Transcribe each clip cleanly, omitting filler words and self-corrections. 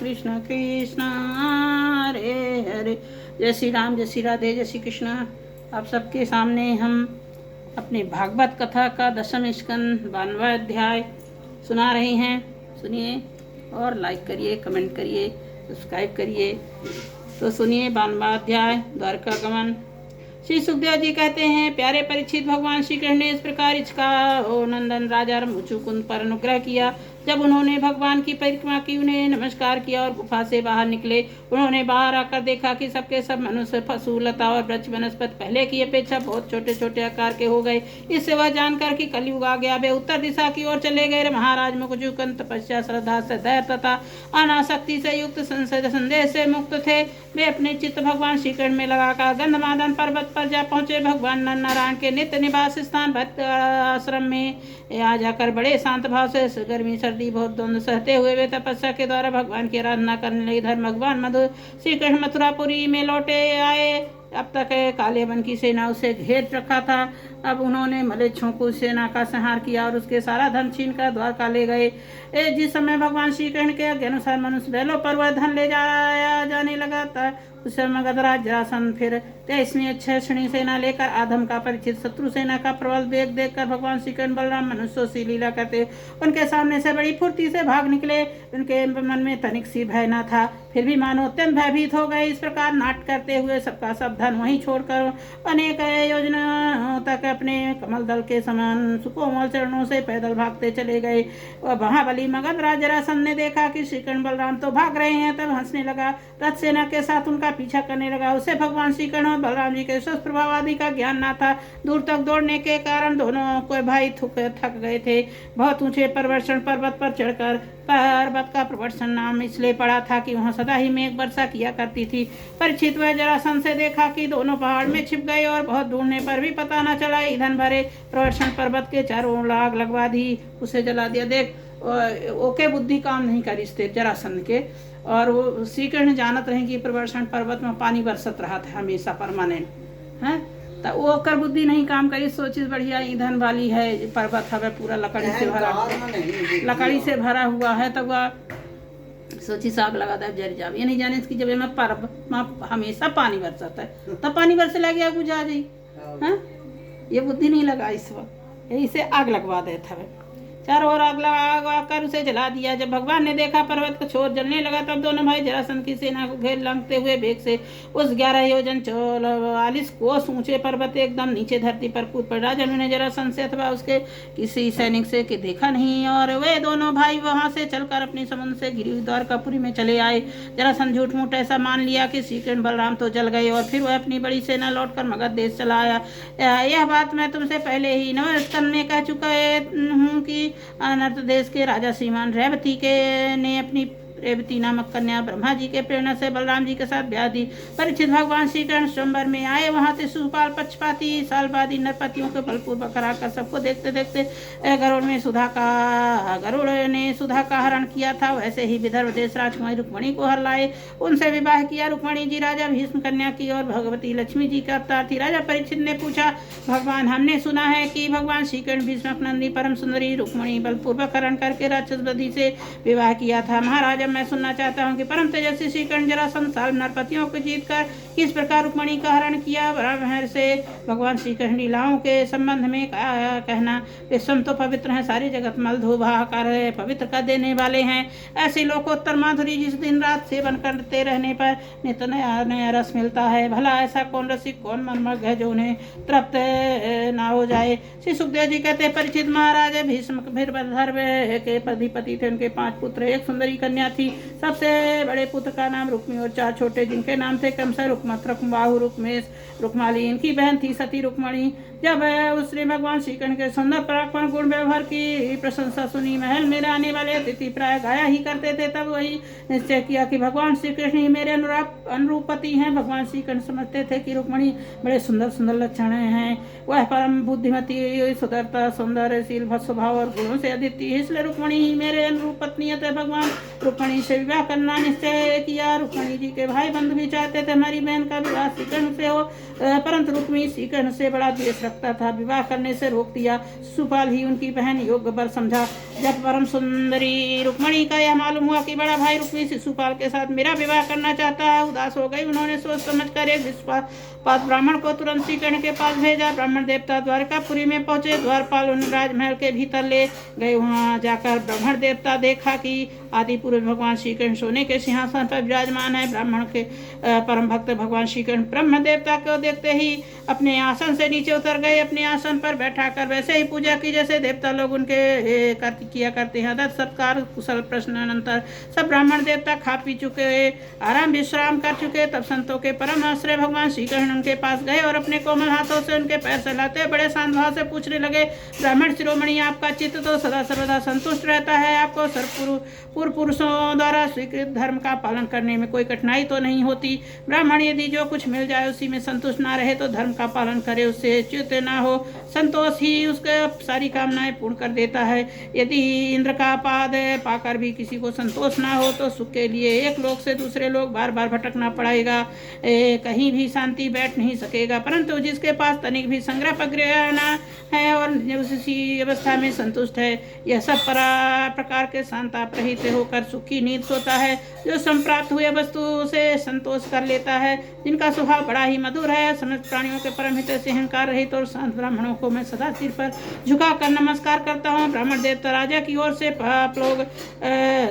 कृष्ण कृष्ण हरे हरे। जय श्री राम, जय श्री राधे, जय श्री कृष्ण। आप सबके सामने हम अपने भागवत कथा का 10वें स्कंद 92वां अध्याय सुना रहे हैं। सुनिए और लाइक करिए, कमेंट करिए, सब्सक्राइब करिए। तो सुनिए 92वां अध्याय द्वारका गमन। श्री सुखदेव जी कहते हैं, प्यारे परीक्षित, भगवान श्री कृष्ण ने इस प्रकार इच्छा हो नंदन राजा मुचुकुंद पर अनुग्रह किया। जब उन्होंने भगवान की परिक्रमा की, उन्हें नमस्कार किया और गुफा से बाहर निकले। उन्होंने बाहर आकर देखा कि सबके सब मनुष्य, पशु, लता और वृक्ष वनस्पति पहले की अपेक्षा बहुत छोटे छोटे आकार के हो गए। इससे वह जानकर कि कलयुग आ गया, वे उत्तर दिशा की ओर चले गए। महाराज मुचुकुंद तपस्या, श्रद्धा, धैर्य तथा अनासक्ति से युक्त संदेह से मुक्त थे। वे अपने चित्त भगवान श्री कृष्ण में लगाकर गंधमादन पर्वत पर जा पहुंचे। भगवान नारायण के नित्य निवास स्थान भक्त आश्रम में यहाँ जाकर बड़े शांत भाव से गर्मी सर्दी बहुत द्वंद्व सहते हुए वे तपस्या के द्वारा भगवान की आराधना करने लगे। इधर भगवान मधु श्री कृष्ण मथुरापुरी में लौटे आए। अब तक काले वन की सेना उसे घेर रखा था। अब उन्होंने मलेच्छों को सेना का संहार किया और उसके सारा धन छीन कर द्वारका ले गए। जिस समय भगवान श्री कृष्ण के आज्ञा अनुसार मनुष्य बैलों पर वह धन ले जाया जाने लगा था, उस समय गदराज जरासंध फिर 23वीं अक्षयणी सेना लेकर आधम का परिचित शत्रु सेना का प्रबल वेग देखकर भगवान श्री कृष्ण बलराम मनुष्यों से लीला करते उनके सामने से बड़ी फुर्ती से भाग निकले। उनके मन में तनिक सी भय न था, फिर भी मानो अत्यंत भयभीत हो गए। इस प्रकार नाट करते हुए सबका सब धन वहीं छोड़कर अनेक योजनाओं तक अपने कमल दल के समान सुकोमल चरणों से पैदल भागते चले गए। महाबली मगध राज जरासंध ने देखा कि श्री कृष्ण बलराम तो भाग रहे हैं, तब हंसने लगा। रथ सेना के साथ उनका पीछा करने लगा। उसे भगवान श्री कृष्ण और बलराम जी के स्वस्थ प्रभाव आदि का ज्ञान न था। दूर तक दौड़ने के कारण दोनों को भाई थक गए थे। बहुत ऊंचे प्रवर्षण पर्वत पर चढ़कर पर्वत का प्रवर्षण नाम इसलिए पड़ा था कि वहां सदा ही मेघ वर्षा किया करती थी। परीक्षित वह जरासंध से देखा कि दोनों पहाड़ में छिप गए और बहुत ढूंढने पर भी पता न चला। ईंधन भरे प्रवर्षण पर्वत के चारों ओर आग लगवा दी, उसे जला दिया। देख ओके बुद्धि काम नहीं करी इस जरासंध के। और वो श्री कृष्ण जानत रहे कि प्रवर्षण पर्वत में पानी बरसत रहा था हमेशा परमानेंट है, तो वो कर बुद्धि नहीं काम करी। सोची बढ़िया ईंधन वाली है पर्वत है, पूरा लकड़ी से भरा हुआ है, तब वह सोची साग लगाता है जर जाब। ये नहीं जाने कि जब मैं पर्वत हमेशा पानी बरसता है तब पानी बरसे लगे आग बुझा जाई है, ये बुद्धि नहीं लगा इस वक्त, यही से आग लगवा देता है। चारों ओर आग लगा कर उसे जला दिया। जब भगवान ने देखा पर्वत का छोर जलने लगा, तब दोनों भाई जरासंध की सेना को घेर लंघते हुए वेग से उस 11 योजन 44 कोस ऊंचे पर्वत एकदम नीचे धरती पर कूद पड़ा। राजा ने जरासंध से अथवा उसके किसी सैनिक से कि देखा नहीं, और वे दोनों भाई वहां से चलकर अपनी समुद्र से घिरी हुई द्वारकापुरी में चले आए। जरासंध झूठ मूठ ऐसा मान लिया कि श्री कृष्ण बलराम तो जल गए और फिर वह अपनी बड़ी सेना लौटकर मगध देश चला आया। यह बात मैं तुमसे पहले ही 9वें स्कंद में कह चुका हूँ कि अनर्थ देश के राजा श्रीमान रेवती के ने अपनी रेवती नामक कन्या ब्रह्मा जी के प्रेरणा से बलराम जी के साथ ब्याह दी। परीक्षित भगवान श्री कृष्ण स्वयंवर में आए। वहां से सुपाल पक्षपाती सालवादी नरपतियों के बलपूर्वक हराकर सबको देखते देखते गरुड़ ने सुधा का हरण किया था, वैसे ही विदर्भ देश राजकुमारी रुक्मणी को हर लाए, उनसे विवाह किया। रुक्मणी जी राजा भीष्म कन्या की और भगवती लक्ष्मी जी का अवतार थी। राजा परीक्षित ने पूछा, भगवान हमने सुना है कि भगवान श्री कृष्ण भीष्म नंदी परम सुंदरी रुक्मणी बलपूर्वक हरण करके राक्षस बधि से विवाह किया था। महाराजा मैं सुनना चाहता हूँ कि परम तेजस्वी श्री कृष्ण जरासंध साल नरपतियों को जीतकर किस प्रकार रुक्मणी का हरण किया। ब्रह्महर से भगवान श्री कृष्ण लीलाओं के संबंध में कहना, वे स्वयं तो पवित्र हैं, सारी जगत मल धोभाकर पवित्र कर देने वाले हैं। ऐसे लोकोत्तर माधुरी जिस दिन रात सेवन करते रहने पर नित्य नया नया रस मिलता है। भला ऐसा कौन रसिक कौन मनमग्न है जो उन्हें तृप्त ना हो जाए। श्री सुखदेव जी कहते हैं, परिचित महाराज भीष्म के अधिपति थे। उनके 5 पुत्र, एक सुंदरी कन्या थी। सबसे बड़े पुत्र का नाम रुक्मी और 4 छोटे जिनके नाम थे क्रमशः रुक्मत, रुक्मबाहु, रुक्मेश, रुक्माली। इनकी बहन थी सती रुक्मणी। जब उसने भगवान श्री कृष्ण के सुंदर पराक्रम गुण व्यवहार की प्रशंसा सुनी, महल में आने वाले अतिथि प्राय गाया ही करते थे, तब वही निश्चय किया कि भगवान श्री कृष्ण ही मेरे अनुरूप पति हैं। भगवान श्री कृष्ण समझते थे कि रुक्मणी बड़े सुंदर सुंदर लक्षण हैं, वह परम बुद्धिमती, सुंदरता, सौंदर्यशील स्वभाव और गुणों से अद्वितीय, इसलिए रुक्मणी ही मेरे अनुरूप पत्नी है। तो भगवान रुक्मणी से विवाह करना निश्चय किया। रुक्मणी जी के भाई बंधु भी चाहते थे हमारी बहन का विवाह श्री कृष्ण से हो, परंतु रुक्मी श्री कृष्ण से बड़ा द्वेष रखता था, विवाह करने से रोक दिया। सुपाल ही उनकी बहन योग्य वर समझा। जब परम सुंदरी रुक्मणी का यह मालूम हुआ कि बड़ा भाई रुक्मी शिशुपाल के साथ मेरा विवाह करना चाहता है, उदास हो गई। उन्होंने सोच समझकर एक विश्वास ब्राह्मण को तुरंत श्रीकर्ण के पास भेजा। ब्राह्मण देवता द्वारकापुरी में पहुंचे। द्वारपाल उन राजमहल के भीतर ले गए। वहां जाकर ब्राह्मण देवता देखा कि आदि पुरुष भगवान श्रीकृष्ण सोने के सिंहासन पर विराजमान है। ब्राह्मण के परम भक्त भगवान श्रीकृष्ण ब्रह्म देवता को देखते ही अपने आसन से नीचे उतर गए। अपने आसन पर बैठा कर वैसे ही पूजा की जैसे देवता लोग उनके किया करते हैं। आदर सत्कार कुशल प्रश्न अनंतर सब ब्राह्मण देवता खा पी चुके, आराम विश्राम कर चुके। तब संतों के परम आश्रय भगवान श्रीकृष्ण उनके पास गए और अपने कोमल हाथों से उनके पैर सहलाते बड़े शांत भाव से पूछने लगे, ब्राह्मण शिरोमणि, आपका चित्त तो सदा सर्वदा संतुष्ट रहता है। आपको पूर्व पुरुषों द्वारा स्वीकृत धर्म का पालन करने में कोई कठिनाई तो नहीं होती। ब्राह्मण यदि जो कुछ मिल जाए उसी में संतुष्ट ना रहे तो धर्म का पालन करे, उससे च्युत ना हो। संतोष ही उसके सारी कामनाएं पूर्ण कर देता है। यदि इंद्र का पाद पाकर भी किसी को संतोष ना हो तो सुख के लिए एक लोक से दूसरे लोक बार बार भटकना पड़ेगा, कहीं भी शांति बैठ नहीं सकेगा। परंतु जिसके पास तनिक भी संग्रह प्रक्रिया ना है और उसी अवस्था में संतुष्ट है, यह सब प्रकार के शांता प्रहित होकर सुखी नींद सोता है। जो संप्राप्त हुए वस्तु से संतोष कर लेता है, जिनका स्वभाव बड़ा ही मधुर है, समस्त प्राणियों के परम हित से अहंकार रहित और शांत ब्राह्मणों को मैं सदा सिर पर झुकाकर नमस्कार करता हूँ। ब्राह्मण देवता राजा की ओर से आप लोग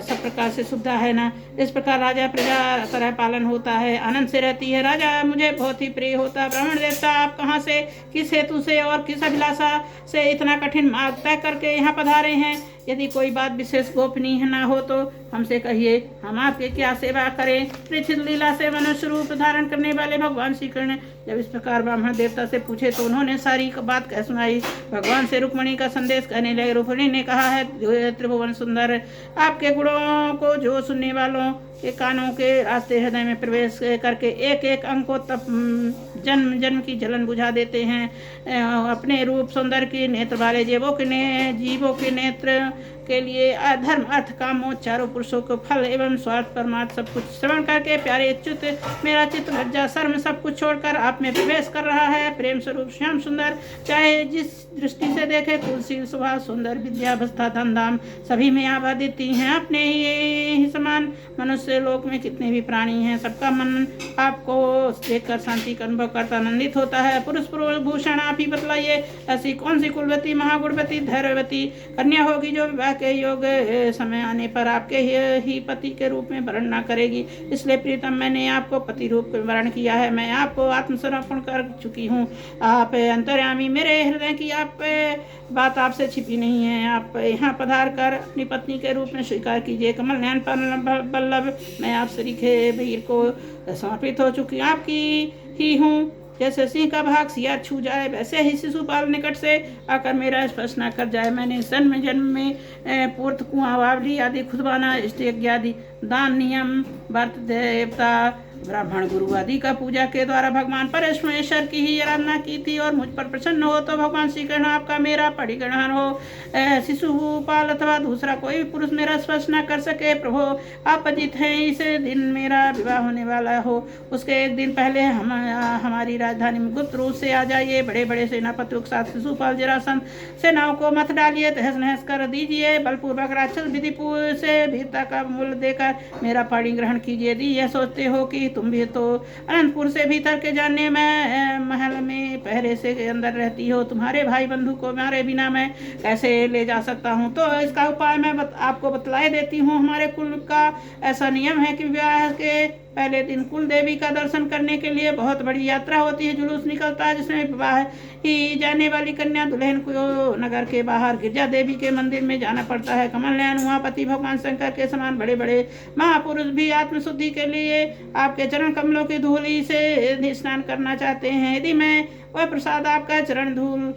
सब प्रकार से सुविधा है ना। इस प्रकार राजा प्रजा तरह पालन होता है, आनंद से रहती है। राजा मुझे बहुत ही प्रिय होता है। ब्राह्मण देवता, आप कहाँ से, किस हेतु से और किस अभिलाषा से इतना कठिन मार्ग तय करके यहाँ पधारे हैं? यदि कोई बात विशेष गोपनीय न हो तो हमसे कहिए, हम आपके क्या सेवा करें। पृथ्वी लीला से मनुष्य रूप धारण करने वाले भगवान श्रीकृष्ण जब इस प्रकार ब्राह्मण देवता से पूछे तो उन्होंने सारी बात कह सुनाई। भगवान से रुक्मणी का संदेश कहने लगे। रुक्मणी ने कहा है, त्रिभुवन सुंदर, आपके गुणों को जो सुनने वालों के कानों के रास्ते हृदय में प्रवेश करके एक एक अंग को तब जन्म जन्म की जलन बुझा देते हैं। अपने रूप सौंदर्य के नेत्र वाले जीवों के नेत्र के लिए धर्म अर्थ काम मोक्ष चारों पुरुषों को फल एवं स्वार्थ परमार्थ सब कुछ श्रवण करके प्यारे अच्युत मेरा चित्त लज्जा शर्म सब कुछ छोड़कर आप में प्रवेश कर रहा है। प्रेम स्वरूप श्याम सुंदर, चाहे जिस दृष्टि से देखे, कुलशील स्वभाव सुंदर, विद्या अवस्था धन धाम सभी में आबादित हैं। अपने ही समान मनुष्य लोक में कितने भी प्राणी हैं, सबका मन आपको देखकर शांति का अनुभव करता आनंदित होता है। पुरुष भूषण आप ही बतलाइए, ऐसी कौन सी कुलवती महागुणवती धैर्यवती कन्या होगी जो विवाह के योग समय आने पर आपके ही पति के रूप में वर्ण न करेगी। इसलिए प्रीतम, मैंने आपको पति रूप में वर्ण किया है। मैं आपको आत्मसमर्पण कर चुकी हूँ। आप अंतर्यामी, मेरे हृदय की आप बात आपसे छिपी नहीं है। आप यहाँ पधार कर अपनी पत्नी के रूप में स्वीकार कीजिए। कमल नयन बल्लभ, मैं आप श्री वीर को समर्पित हो चुकी आपकी ही हूँ। जैसे सिंह का भाग सिया छू जाए, वैसे ही शिशुपाल निकट से आकर मेरा स्पर्श न कर जाए। मैंने जन्म जन्म में पूर्त कुआं वावली आदि खुदबाना इष्ट आदि दान नियम व्रत देवता ब्राह्मण गुरु आदि का पूजा के द्वारा भगवान परमेश्वर की ही आराधना की थी। और मुझ पर प्रसन्न हो तो भगवान श्री कृष्ण आपका मेरा परिग्रहण हो। शिशुपाल अथवा दूसरा कोई भी पुरुष मेरा स्पर्श न कर सके। प्रभु आप अजित हैं, इस दिन मेरा विवाह होने वाला हो, उसके एक दिन पहले हमारी राजधानी में गुप्त रूप से आ जाइए। बड़े बड़े सेनापतियों के साथ शिशुपाल जरासंध सेनाओं को मत डालिए, तहस नहस कर दीजिए। बलपूर्वक राक्षस विधिपुर से वीरता का मूल्य देकर मेरा परिग्रहण कीजिए। यदि यह सोचते हो कि तुम भी तो अनंतपुर से भीतर के जाने में महल में पहरे से अंदर रहती हो, तुम्हारे भाई बंधु को मारे बिना मैं कैसे ले जा सकता हूँ, तो इसका उपाय मैं आपको बतलाए देती हूँ। हमारे कुल का ऐसा नियम है कि विवाह के पहले दिन कुल देवी का दर्शन करने के लिए बहुत बड़ी यात्रा होती है, जुलूस निकलता है, जिसमें विवाह ही जाने वाली कन्या दुल्हन को नगर के बाहर गिरजा देवी के मंदिर में जाना पड़ता है। कमल नयन उमापति भगवान शंकर के समान बड़े बड़े महापुरुष भी आत्मशुद्धि के लिए आपके चरण कमलों की धूली से स्नान करना चाहते हैं। यदि मैं वह प्रसाद आपका चरण धूल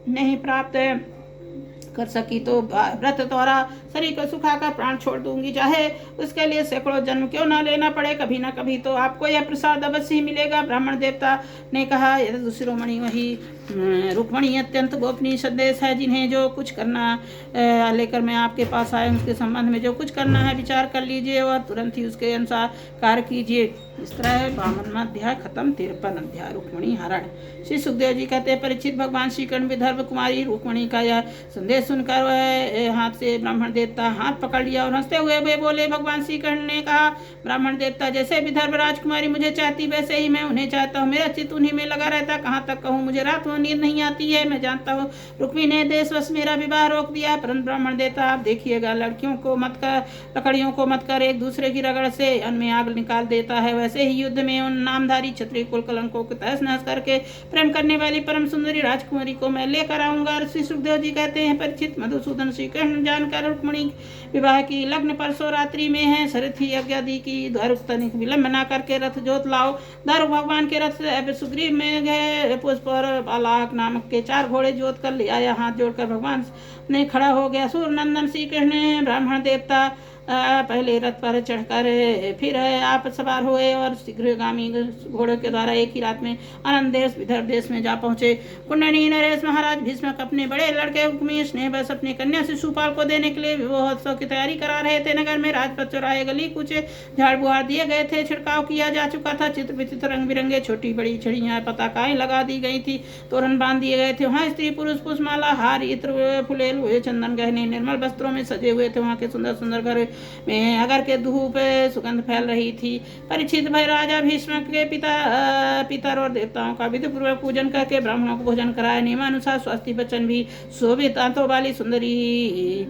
नहीं प्राप्त कर सकी तो व्रत द्वारा शरीर को सुखाकर प्राण छोड़ दूंगी, चाहे उसके लिए सैकड़ों जन्म क्यों ना लेना पड़े। कभी ना कभी तो आपको यह प्रसाद अवश्य ही मिलेगा। ब्राह्मण देवता ने कहा, यदि शिरोमणि वही रुक्मणी अत्यंत गोपनीय संदेश है, जिन्हें जो कुछ करना लेकर मैं आपके पास आया उसके संबंध में जो कुछ करना है विचार कर लीजिए और तुरंत ही उसके अनुसार कार्य कीजिए। इस तरह 52वां अध्याय खत्म। 53 अध्याय रुक्मणी हरण। श्री सुखदेव जी कहते हैं, परीक्षित, भगवान श्री कृष्ण विदर्भ कुमारी रुक्मणी का यह संदेश सुनकर वह हाथ से ब्राह्मण देवता हाथ पकड़ लिया और हंसते हुए वे बोले। भगवान श्री कृष्ण ने कहा, ब्राह्मण देवता जैसे विदर्भ राजकुमारी मुझे चाहती वैसे ही मैं उन्हें चाहता हूँ। मेरा चित्त उन्हीं में लगा रहता, कहाँ तक कहूँ। मुझे रात को नींद नहीं आती है, मैं जानता हूँ। रुक्मी ने देशवश मेरा विवाह रोक दिया, परंतु ब्राह्मण देवता आप देखिएगा, लड़कियों को मत कर, लकड़ियों को मत कर एक दूसरे की रगड़ से अन्न में आग निकाल देता है, वैसे ही युद्ध में उन नामधारी क्षत्रिय कुल कलंकों को तहस नहस करके प्रेम करने वाली परम सुंदरी राजकुमारी को मैं लेकर आऊंगा। श्री सुखदेव जी कहते हैं, परीक्षित मधुसूदन श्री कृष्ण जानकर रुक्मिणी विवाह की लग्न परसों रात्रि में है। शरत ही यज्ञ आदि की तनिक विलंब न करके रथ जोत लाओ। दारू भगवान के रथ से सुग्रीव में गए पुष्प और बालाक नामक के 4 घोड़े जोत कर ले आया। हाथ जोड़कर भगवान ने खड़ा हो गया। सूर्य नंदन श्री कृष्ण ब्राह्मण देवता पहले रथ पर चढ़कर फिर आप सवार हुए और शीघ्रगामी घोड़े के द्वारा एक ही रात में आनंद देश विदर्भ देश में जा पहुंचे। कुंडनी नरेश महाराज भीष्मक अपने बड़े लड़के रुक्मी स्नेह बस अपनी कन्या शिशुपाल को देने के लिए विवाहोत्सव की तैयारी करा रहे थे। नगर में राजपथ चौराहे गली कुछ झाड़ बुहार दिए गए थे, छिड़काव किया जा चुका था। चित्र विचित्र रंग बिरंगे छोटी बड़ी छड़ियाँ पताकाएं लगा दी गई थी, तोरण बांध दिए गए थे। वहाँ स्त्री पुरुष पुष्पमाला हार इत्र फुलेल हुए चंदन गहने निर्मल वस्त्रों में सजे हुए थे। वहाँ के सुंदर सुंदर घर में अगर के धूप सुगंध फैल रही थी। परीक्षित भय राजा भीष्म के पितर और देवताओं का विधि पूर्वक पूजन करके ब्राह्मणों को भोजन कराया। नियमानुसार स्वास्थ्य बच्चन भी शोभित दांतों वाली सुंदरी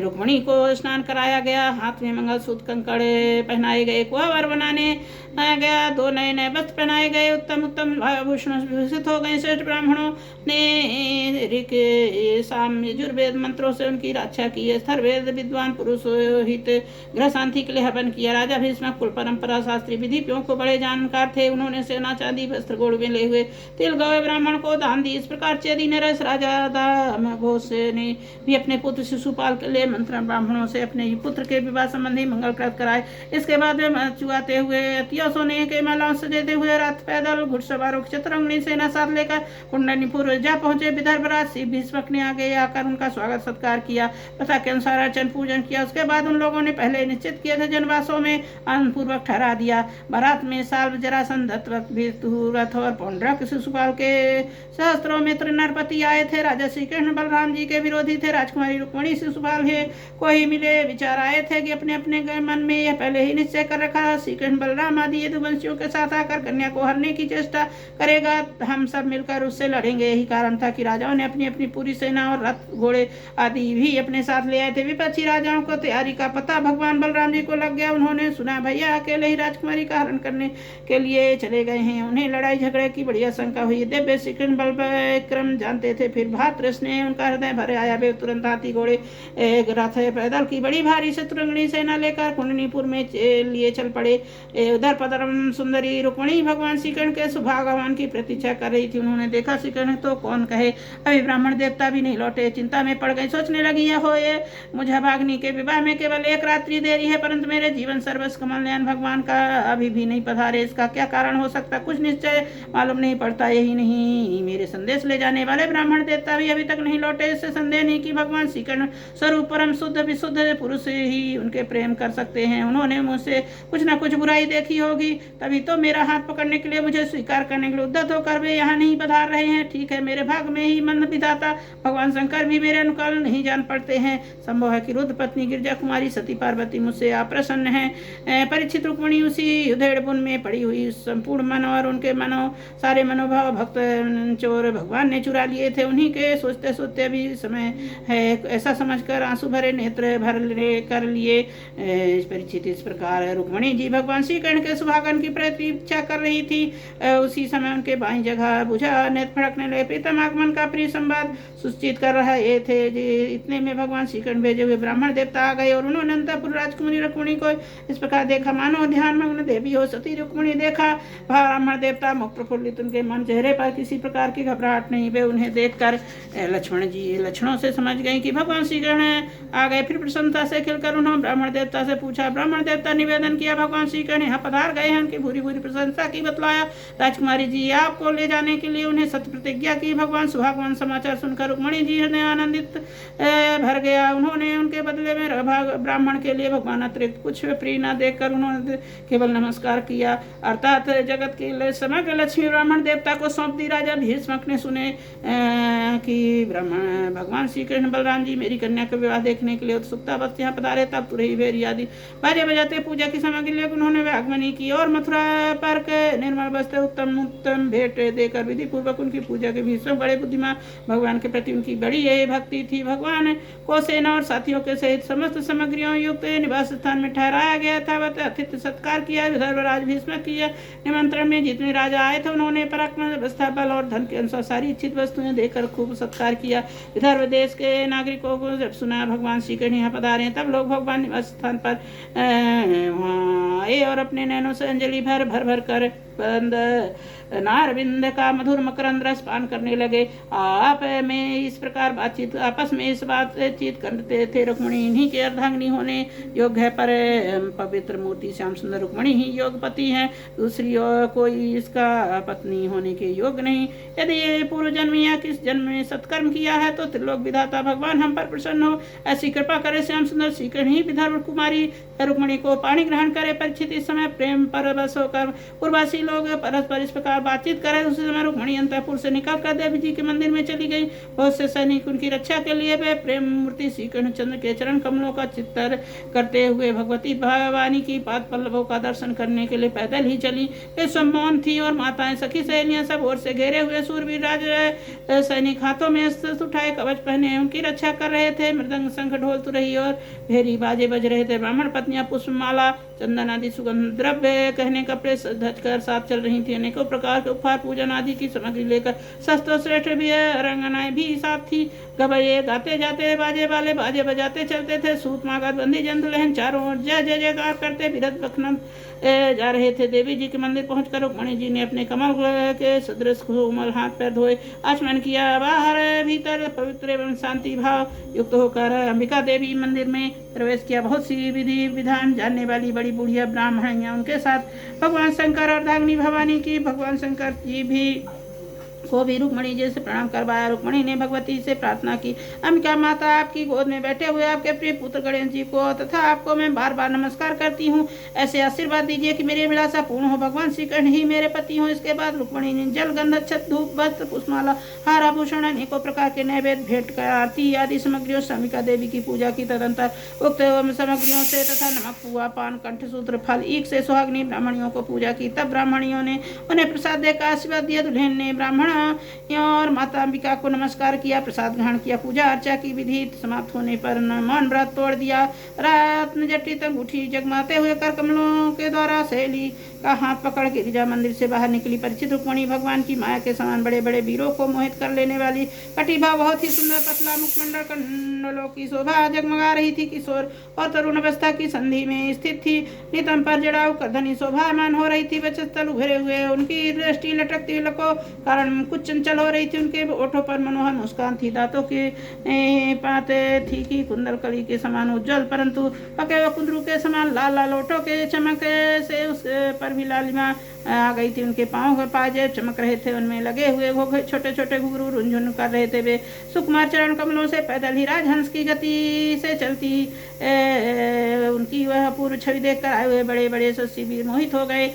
रुक्मिणी को स्नान कराया गया। हाथ में मंगलसूत्र कंकड़ पहनाए गए, कुंवर बनाने गया, 2 नए नए वस्त्र पहनाए गए, उत्तम उत्तम आभूषण विभूषित हो गए। श्रेष्ठ ब्राह्मणों ने ऋक साम यजुर्वेद मंत्रों से उनकी रक्षा की। स्थर्वेद विद्वान पुरुषोहित गृह शांति के लिए हवन किया। राजा भीष्म कुल परंपरा शास्त्री विधियों को बड़े जानकार थे। उन्होंने सोना चांदी वस्त्र गोड़ में ले हुए तिल गए ब्राह्मण को दान दी। इस प्रकार चेदी नरेश राजा दामघोष ने भी अपने पुत्र शिशुपाल के लिए मंत्र ब्राह्मणों से अपने पुत्र के विवाह संबंधी मंगलकृत कराए। इसके बाद वे चुआते हुए अतियों सोने के मालाओं सजेते हुए रथ पैदल घुड़सवारों की चतुरंगनी सेना साथ लेकर कुंडनीपुर जा पहुंचे। विदर्भ राज श्री भीष्मक ने आगे आकर उनका स्वागत सत्कार किया, प्रथा के अनुसार अर्चन पूजन किया। उसके बाद उन लोगों ने पहले निश्चित किए थे जनवासों में आनंद पूर्वक ठहरा दिया। बारात में साल्व जरासंध रथ और पौंड्रक शिशुपाल के सहस्त्रों मित्र नरपति आए थे। राजा श्री कृष्ण बलराम जी के विरोधी थे। राजकुमारी रुक्मिणी शिशुपाल को ही मिले विचार आए थे कि अपने अपने मन में यह पहले ही निश्चय कर रखा, श्री कृष्ण बलराम आदि यदुवंशियों के साथ आकर कन्या को हरने की चेष्टा करेगा, हम सब मिलकर उससे लड़ेंगे। यही कारण था कि राजाओं ने अपनी अपनी पूरी सेना और रथ घोड़े आदि भी अपने साथ ले आए थे। विपक्षी राजाओं को तैयारी का पता भगवान बलराम जी को लग गया। उन्होंने सुना भैया अकेले ही राजकुमारी का हरण करने के लिए चले गए हैं। उन्हें लड़ाई झगड़े की बड़ी आशंका हुई। दिव्य श्री कृष्ण बल विक्रम जानते थे। फिर भातृष्ण ने उनका हृदय भरे आया। वे तुरंत हाथी घोड़े रथ पैदल की बड़ी भारी शत्रुघ्नी सेना लेकर कुंडनीपुर में लिए चल पड़े। उधर परम सुंदरी रुक्मिणी भगवान श्री कृष्ण के सुभागमन की प्रतीक्षा कर रही थी। उन्होंने देखा श्री कृष्ण तो कौन कहे अभी ब्राह्मण देवता भी नहीं लौटे। चिंता में पड़ गई, सोचने लगी हो मुझे भागनी के विवाह में केवल 1 रात्रि देरी है, परंतु मेरे जीवन सर्वस्व कमलनयन भगवान का अभी भी नहीं पधारे। इसका क्या कारण हो सकता, कुछ निश्चय मालूम नहीं पड़ता। यही नहीं, मेरे संदेश ले जाने वाले ब्राह्मण देवता भी अभी तक नहीं लौटे। इससे संदेह नहीं कि भगवान श्री कृष्ण स्वरूप परम शुद्ध विशुद्ध पुरुष ही उनके प्रेम कर सकते हैं। उन्होंने मुझसे कुछ न कुछ बुराई देखी होगी, तभी तो मेरा हाथ पकड़ने के लिए मुझे स्वीकार करने के लिए उद्यत होकर वे यहाँ नहीं पधार रहे हैं। ठीक है, मेरे भाग में ही मंद विधाता भगवान शंकर भी मेरे अनुकूल नहीं जान पड़ते हैं। संभव है कि रुद्र पत्नी गिरजा कुमारी सती पार्वती मुझसे अप्रसन्न है। परीक्षित रुक्मिणी उसी उधेड़ बुन में पड़ी हुई संपूर्ण मन और उनके सारे मनोभाव भक्त चोर भगवान ने चुरा लिए थे। उन्हीं के सोचते सोचते अभी समय है ऐसा समझकर आंसू भरे नेत्र भर कर लिए। परीक्षित इस प्रकार रुक्मिणी जी भगवान श्री कृष्ण के सुभागमन की प्रतीक्षा कर रही थी। उसी समय उनके बाई जगह बुझा नेत्र फड़कने लगे। प्रीतम आगमन का प्रिय संवाद सूचित कर रहे थे। इतने में भगवान श्री कृष्ण भेजे हुए ब्राह्मण देवता आ गए और उन्होंने अंतःपुर राजकुमारी रुक्मिणी को इस प्रकार देखा मानो ध्यान मग्न देवी हो। सती रुक्मिणी देखा ब्राह्मण देवता मुख प्रफुल्लित, उनके मन चेहरे पर किसी प्रकार की घबराहट नहीं। वे उन्हें देखकर लक्ष्मण जी लक्षणों से समझ गए कि भगवान श्री कृष्ण आ गए। फिर प्रसन्नता से खिलकर उन्होंने ब्राह्मण देवता से पूछा। ब्राह्मण देवता निवेदन किया, भगवान श्री कृष्ण यहाँ पधार गए हैं। उनकी भूरी भूरी प्रशंसा की बतलाया। राजकुमारी जी आपको ले जाने के लिए उन्हें सत्य प्रतिज्ञा की। भगवान सुहागवान समाचार सुनकर रुक्मिणी जी ने आनंदित भर गया। उन्होंने उनके बदले में ब्राह्मण के लिए भगवान अतिरिक्त कुछ प्रिय न देखकर उन्होंने केवल नमस्कार किया। अर्थात जगत के समग्र लक्ष्मी ब्राह्मण देवता को सौंप दी। राजा भीष्मक ने सुने कि ब्राह्मण भगवान श्री कृष्ण बलराम जी मेरी कन्या का विवाह देखने के लिए उत्सुकतावश यहाँ पधारे, तब तुरही भेरी आदि बाजे बजाते पूजा की सामग्री लेकर उन्होंने आगमनी की और मथुरा पर निर्मल वस्त्र उत्तम उत्तम भेंट देकर विधि पूर्वक उनकी पूजा के। भीष्म बड़े बुद्धिमान, भगवान के प्रति उनकी बड़ी यही भक्ति थी। भगवान को सेना और साथियों के सहित समस्त सामग्रियों युक्त निवास स्थान में ठहराया गया था। वह अतिथि सत्कार किया। धर्मराज भीष्म किया निमंत्रण में जितने राजा आए थे उन्होंने पराक्रम, व्यवस्था, बल और धन के अनुसार सारी इच्छित वस्तुएं देकर खूब सत्कार किया। विदर्भ देश के नागरिकों को जब सुना भगवान श्री कृष्ण यहाँ पधारे, तब लोग भगवान निवास स्थान पर वहाँ आए और अपने नैनों से अंजलि भर भर कर नारविंद का मधुर मकरंद रस पान करने लगे। आपस में इस बातचीत करते थे। रुक्मिणी इन्हीं के अर्धांगिनी होने योग्य है, पर पवित्र मूर्ति श्याम सुंदर रुक्मिणी ही योग पति है, दूसरी और कोई इसका पत्नी होने के योग्य नहीं। यदि ये पूर्व जन्म या किस जन्म में सत्कर्म किया है तो त्रिलोक विधाता भगवान हम पर प्रसन्न हो, ऐसी कृपा करे। श्याम सुंदर श्री कृष्ण ही विदर्भ कुमारी रुक्मिणी को पाणी ग्रहण करे। परीक्षित इस समय प्रेम पर बस होकर पूर्वासी लोग परस्पर इस प्रकार बातचीत करे। उसी समय रुक्मिणी अंतःपुर से निकल कर देवी जी के मंदिर में चली गई। बहुत से सैनिक उनकी रक्षा के लिए वे प्रेम मूर्ति श्री कृष्णचंद्र के चरण कमलों का चित्रण करते हुए भगवती भवानी की पाद पल्लवों का दर्शन करने के लिए पैदल ही चली। वे सम्मोहन थी और माताएं सखी सहेलियां सब ओर से घेरे हुए सूरवीर राज सैनिक हाथों में अस्त्र उठाए कवच पहने उनकी रक्षा कर रहे थे। मृदंग शंख ढोल तुरही और भेरी बाजे बज रहे थे। ब्राह्मण पत्नियां पुष्पमाला चंदन आदि सुगंध द्रव्य कहने कपड़े धजकर साथ चल रही थी। अनेकों प्रकार के उपहार पूजन आदि की सामग्री लेकर शस्त्र श्रेष्ठ भी रंगनाएं भी साथ थी। गवैये गाते जाते बाजे वाले बाजे बजाते चलते थे। सूत मागध बंदी जंतु लहन चारों ओर जय जय जयकार करते बिरध बखनम जा रहे थे। देवी जी के मंदिर पहुंचकर रुक्मिणी जी ने अपने कमल के सदृश कोमल हाथ पैर धोए, आचमन किया। बाहर भीतर पवित्र एवं शांति भाव युक्त होकर अंबिका देवी मंदिर में प्रवेश किया। बहुत सी विधि विधान जानने वाली बड़ी बुढ़िया ब्राह्मणियां उनके साथ भगवान शंकर और अर्धांगिनी भवानी की। भगवान शंकर जी को भी रुक्मिणी जी से प्रणाम करवाया। रुक्मिणी ने भगवती से प्रार्थना की, अंबिका माता आपकी गोद में बैठे हुए आपके प्रिय पुत्र गणेश जी को तथा आपको मैं बार बार नमस्कार करती हूँ। ऐसे आशीर्वाद दीजिए कि मेरी अभिलाषा पूर्ण हो, भगवान श्री कृष्ण ही मेरे पति हो। इसके बाद रुक्मिणी ने जल गंध छत धूप वस्त्र पुष्पमाला हार आभूषण अनेकों प्रकार के नैवेद्य भेंट कर आरती आदि सामग्रियों से अंबिका देवी की पूजा की। तदंतर उक्त सामग्रियों से तथा नमक पुआ पान कंठसूत्र फल ईख से सुहागिनी ब्राह्मणियों को पूजा की। तब ब्राह्मणियों ने उन्हें प्रसाद देकर आशीर्वाद दिया। दुल्हन ने ब्राह्मण और माता अंबिका को नमस्कार किया, प्रसाद ग्रहण किया। पूजा अर्चा की विधि समाप्त होने पर मौन व्रत तोड़ दिया। रात में जटित अंगूठी जगमाते हुए कर कमलों के द्वारा सहेली का हाथ पकड़ के गिरिजा मंदिर से बाहर निकली। परिचित रुक्मिणी भगवान की माया के समान बड़े बड़े वीरों को मोहित कर लेने वाली कटिभा बहुत ही सुंदर पतला मुखमंडल कन्नलों की शोभा जगमगा रही थी। किशोर और तरुण अवस्था की संधि में स्थित थी। नितंब पर जड़ाऊ करधनी शोभामान हो रही थी। वक्षस्थल उभरे हुए उनकी दृष्टि लटकती लको कारण कुछ चंचल हो रही थी। उनके ओठों पर मनोहर मुस्कान थी। दांतों की पाते थी कि कुंदल कली के समान उज्जवल, परंतु पके हुए कुंदरू के समान लाल लाल ओठों के चमक से उस पर भी लालिमा आ गई थी। उनके पाँव के पाजे चमक रहे थे, उनमें लगे हुए घोघे छोटे छोटे घुंघरू रुंझुन कर रहे थे। वे सुकुमार चरण कमलों से पैदल ही राजहंस की गति से चलती उनकी वह पूर्व छवि देखकर आए हुए बड़े बड़े शशि वीर मोहित हो गए।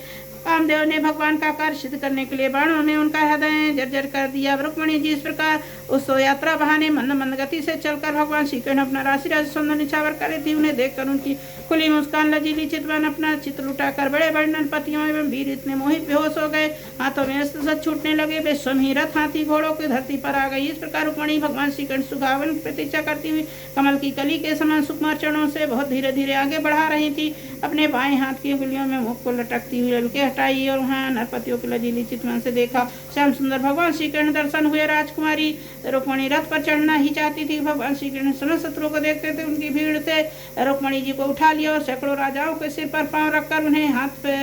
कामदेव ने भगवान का कार्य सिद्ध करने के लिए बाणों में उनका हृदय जर्जर कर दिया। रुक्मिणी जी इस प्रकार उस यात्रा बहाने मंद मंद गति से चलकर भगवान श्री कृष्ण अपना राशि राशि सुंदर निछावर कर रही थी। उन्हें देखकर उनकी खुली मुस्कान लजीली चितवन अपना चित लुटाकर बड़े बड़े नरपतियों एवं वीर इतने मोहित बेहोश हो गए, हाथों में अस्त्र छूटने लगे। वे स्वयं ही रथ हाथी घोड़ों की धरती पर आ गई। इस प्रकार रुक्मिणी भगवान श्री कृष्ण सुखावन प्रतीक्षा करती हुई कमल की कली के समान सुकुमार चरणों से बहुत धीरे धीरे आगे बढ़ा रही थी। अपने बाएं हाथ की उंगलियों में मुख को लटकती हुई अलके हटाई और वहाँ नरपतियों के लजीली चितवन से देखा। श्याम सुंदर भगवान श्री कृष्ण दर्शन हुए। राजकुमारी रुक्मिणी रथ पर चढ़ना ही चाहती थी। भगवान श्री कृष्ण समस्त शत्रुओं को देखते थे। उनकी भीड़ से रुक्मिणी जी को उठा लिया और सैकड़ों राजाओं के सिर पर पांव रखकर उन्हें हाथ पे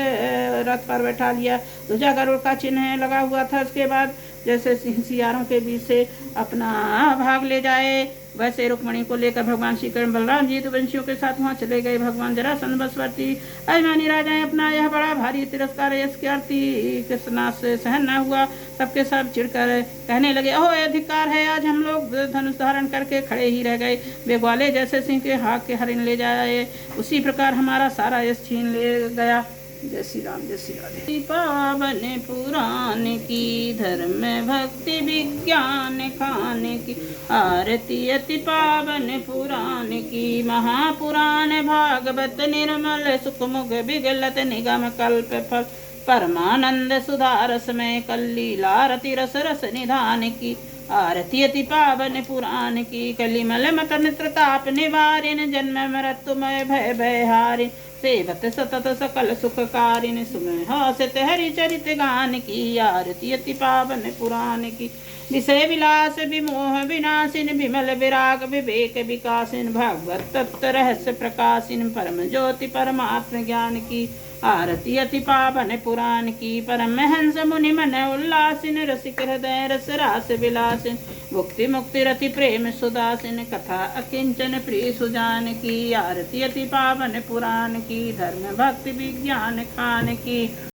रथ पर बैठा लिया। ध्वजा गरुड़ का चिन्ह लगा हुआ था। उसके बाद जैसे सियारों के बीच से अपना भाग ले जाए, वैसे रुक्मणी को लेकर भगवान श्री कृष्ण बलराम जी तो वंशियों के साथ वहाँ चले गए। भगवान जरासंध बसवर्ती अभिमानी राजाएं अपना यह बड़ा भारी तिरस्कार यश की आरती कृष्णा से सहन न हुआ। सबके सब चिढ़कर कहने लगे, ओह यह धिक्कार है, आज हम लोग धनुष धारण करके खड़े ही रह गए। वे ग्वाले जैसे सिंह के हाथ के हरिण ले जाए, उसी प्रकार हमारा सारा यश छीन ले गया। जय श्री राम, जय श्री राधे। पावन पुराण की धर्म भक्ति विज्ञान खान की आरती अति पावन पुराण की। महापुराण भागवत निर्मल सुखमुख विगलत निगम कल्प फल परमानंद सुधारस में कल्लीला रति रस रस निधान की। आरती अति पावन पुराण की कलिमल मत नित्रताप निवारिन जन्म मृत्युमय भय भयहारिन सेवत सतत सकल सुखकारिन सुमहासित हरि चरित गान की। आरती अति पावन पुराण की विषय विलास विमोह विनाशिन विमल विराग विवेक विकासिन भागवत तत्व रहस्य प्रकाशिन परम ज्योति परमात्म ज्ञान की। आरती अति पावन पुराण की परमहंस मुनि मन उल्लासिन रसिक हृदय रस रास विलासिन मुक्ति मुक्ति रति प्रेम सुदासिन कथा अकिंचन प्रिय सुजान की। आरती अति पावन पुराण की धर्म भक्ति विज्ञान खान की।